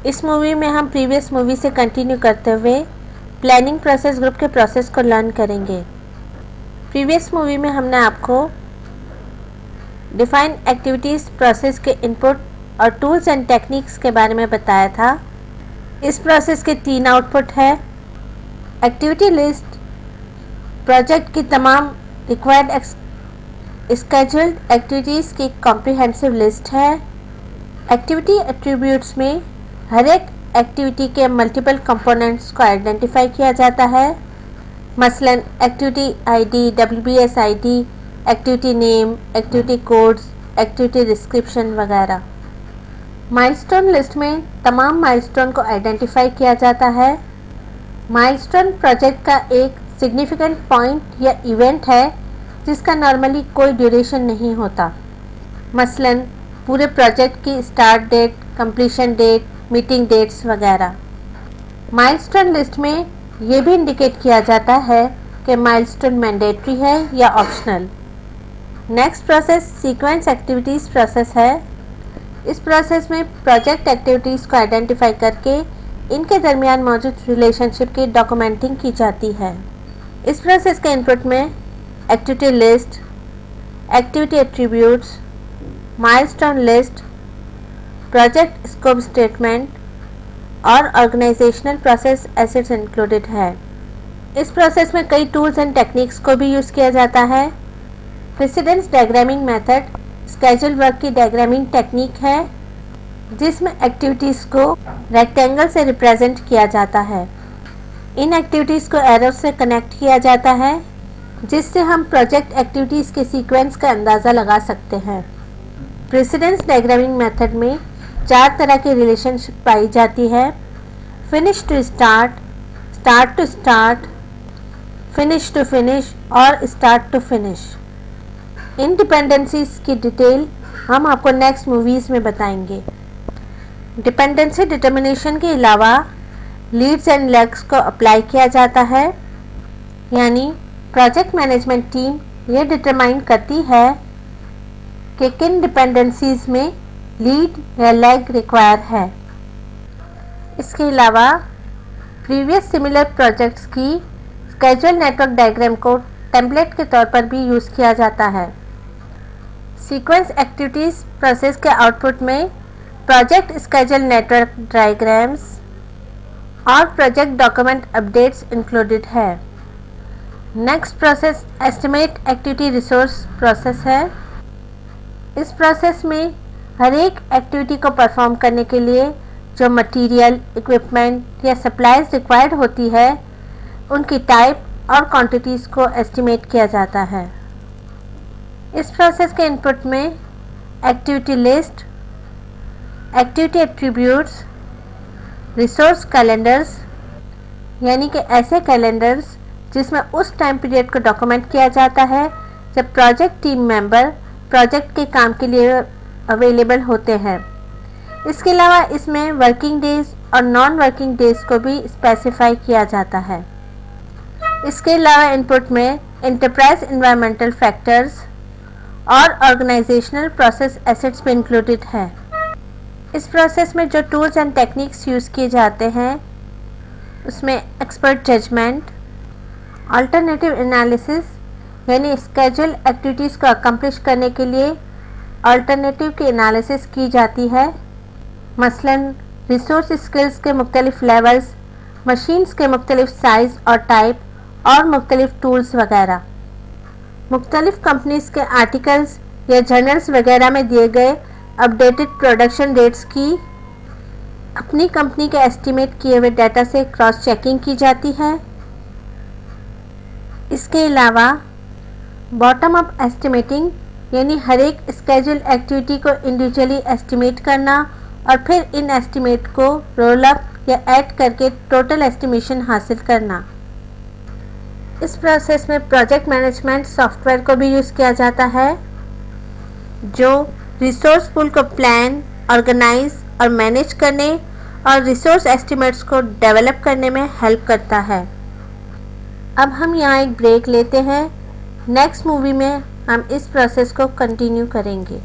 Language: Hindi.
इस मूवी में हम प्रीवियस मूवी से कंटिन्यू करते हुए प्लानिंग प्रोसेस ग्रुप के प्रोसेस को लर्न करेंगे। प्रीवियस मूवी में हमने आपको डिफाइन एक्टिविटीज़ प्रोसेस के इनपुट और टूल्स एंड टेक्निक्स के बारे में बताया था। इस प्रोसेस के 3 आउटपुट है। एक्टिविटी लिस्ट प्रोजेक्ट की तमाम रिक्वायर्ड स्केड्यूल्ड एक्टिविटीज़ की कॉम्प्रिहेंसिव लिस्ट है। एक्टिविटी एट्रीब्यूट्स में हर एक एक्टिविटी के मल्टीपल कंपोनेंट्स को आइडेंटिफाई किया जाता है, मसलन activity ID, WBS ID, activity name, activity codes, activity description वगैरह। माइलस्टोन लिस्ट में तमाम माइलस्टोन को आइडेंटिफाई किया जाता है। माइलस्टोन प्रोजेक्ट का एक सिग्निफिकेंट पॉइंट या इवेंट है जिसका नॉर्मली कोई ड्यूरेशन नहीं होता, मसलन पूरे प्रोजेक्ट की start date, completion date, meeting dates वगैरह। माइलस्टोन लिस्ट में ये भी इंडिकेट किया जाता है कि माइलस्टोन मैंडेटरी है या optional. Next process sequence activities process है। इस प्रोसेस में प्रोजेक्ट एक्टिविटीज़ को आइडेंटिफाई करके इनके दरमियान मौजूद रिलेशनशिप की डॉक्यूमेंटिंग की जाती है। इस प्रोसेस के इनपुट में activity list, activity attributes, milestone list, project scope statement और ऑर्गेनाइजेशनल प्रोसेस एसेट्स इंक्लूडेड है। इस प्रोसेस में कई टूल्स एंड टेक्निक्स को भी यूज़ किया जाता है। प्रेसिडेंस डायग्रामिंग मेथड स्केड्यूल वर्क की डायग्रामिंग टेक्निक है जिसमें एक्टिविटीज़ को रेक्टेंगल से रिप्रेजेंट किया जाता है। इन एक्टिविटीज़ को एरो से कनेक्ट किया जाता है जिससे हम प्रोजेक्ट एक्टिविटीज़ के सीक्वेंस का अंदाज़ा लगा सकते हैं। प्रेसिडेंस डायग्रामिंग मेथड में 4 तरह की रिलेशनशिप पाई जाती है: finish to start, start to start, finish to finish और start to finish. In dependencies की डिटेल हम आपको नेक्स्ट मूवीज़ में बताएंगे। डिपेंडेंसी डिटर्मिनेशन के अलावा लीड्स एंड लैग्स को अप्लाई किया जाता है, यानी प्रोजेक्ट मैनेजमेंट टीम ये डिटरमाइन करती है कि किन डिपेंडेंसीज में लीड या लैग रिक्वायर है। इसके अलावा प्रीवियस सिमिलर प्रोजेक्ट्स की स्केड्यूल नेटवर्क डायग्राम को टेम्पलेट के तौर पर भी यूज़ किया जाता है। सीक्वेंस एक्टिविटीज़ प्रोसेस के आउटपुट में प्रोजेक्ट स्केड्यूल नेटवर्क डायग्राम्स और प्रोजेक्ट डॉक्यूमेंट अपडेट्स इंक्लूडेड है। Next process estimate activity resource process है। इस प्रोसेस में हर एक एक्टिविटी को परफॉर्म करने के लिए जो मटेरियल, इक्विपमेंट या सप्लाईज रिक्वायर्ड होती है उनकी टाइप और क्वांटिटीज़ को एस्टिमेट किया जाता है। इस प्रोसेस के इनपुट में activity list, activity attributes, resource calendars यानी कि ऐसे कैलेंडर्स जिसमें उस टाइम पीरियड को डॉक्यूमेंट किया जाता है जब प्रोजेक्ट टीम मेंबर प्रोजेक्ट के काम के लिए अवेलेबल होते हैं। इसके अलावा इसमें वर्किंग डेज और नॉन वर्किंग डेज को भी स्पेसिफाई किया जाता है। इसके अलावा इनपुट में एंटरप्राइज एनवायरमेंटल फैक्टर्स और ऑर्गेनाइजेशनल प्रोसेस एसेट्स भी इंक्लूडेड है। इस प्रोसेस में जो टूल्स एंड टेक्निक्स यूज़ किए जाते हैं उसमें एक्सपर्ट जजमेंट, अल्टरनेटिव एनालिसिस यानी स्केड्यूल एक्टिविटीज़ को अकम्प्लिश करने के लिए अल्टरनेटिव की एनालिसिस की जाती है, मसलन रिसोर्स स्किल्स के मुख्तलिफ लेवल्स, मशीन्स के मुख्तलिफ साइज़ और टाइप और मुख्तलिफ टूल्स वगैरह। मुख्तलिफ कंपनीज़ के आर्टिकल्स या जर्नल्स वगैरह में दिए गए अपडेटेड प्रोडक्शन रेट्स की अपनी कंपनी के एस्टिमेट किए हुए डाटा से क्रॉस चेकिंग की जाती है। इसके अलावा बॉटम अप एस्टिमेटिंग यानी हर एक स्केड्यूल एक्टिविटी को इंडिविजुअली एस्टिमेट करना और फिर इन एस्टिमेट को रोल अप या ऐड करके टोटल एस्टिमेशन हासिल करना। इस प्रोसेस में प्रोजेक्ट मैनेजमेंट सॉफ्टवेयर को भी यूज़ किया जाता है जो रिसोर्स पूल को प्लान, ऑर्गेनाइज और मैनेज करने और रिसोर्स एस्टिमेट्स को डेवलप करने में हेल्प करता है। अब हम यहाँ एक ब्रेक लेते हैं। नेक्स्ट मूवी में हम इस प्रोसेस को कंटिन्यू करेंगे।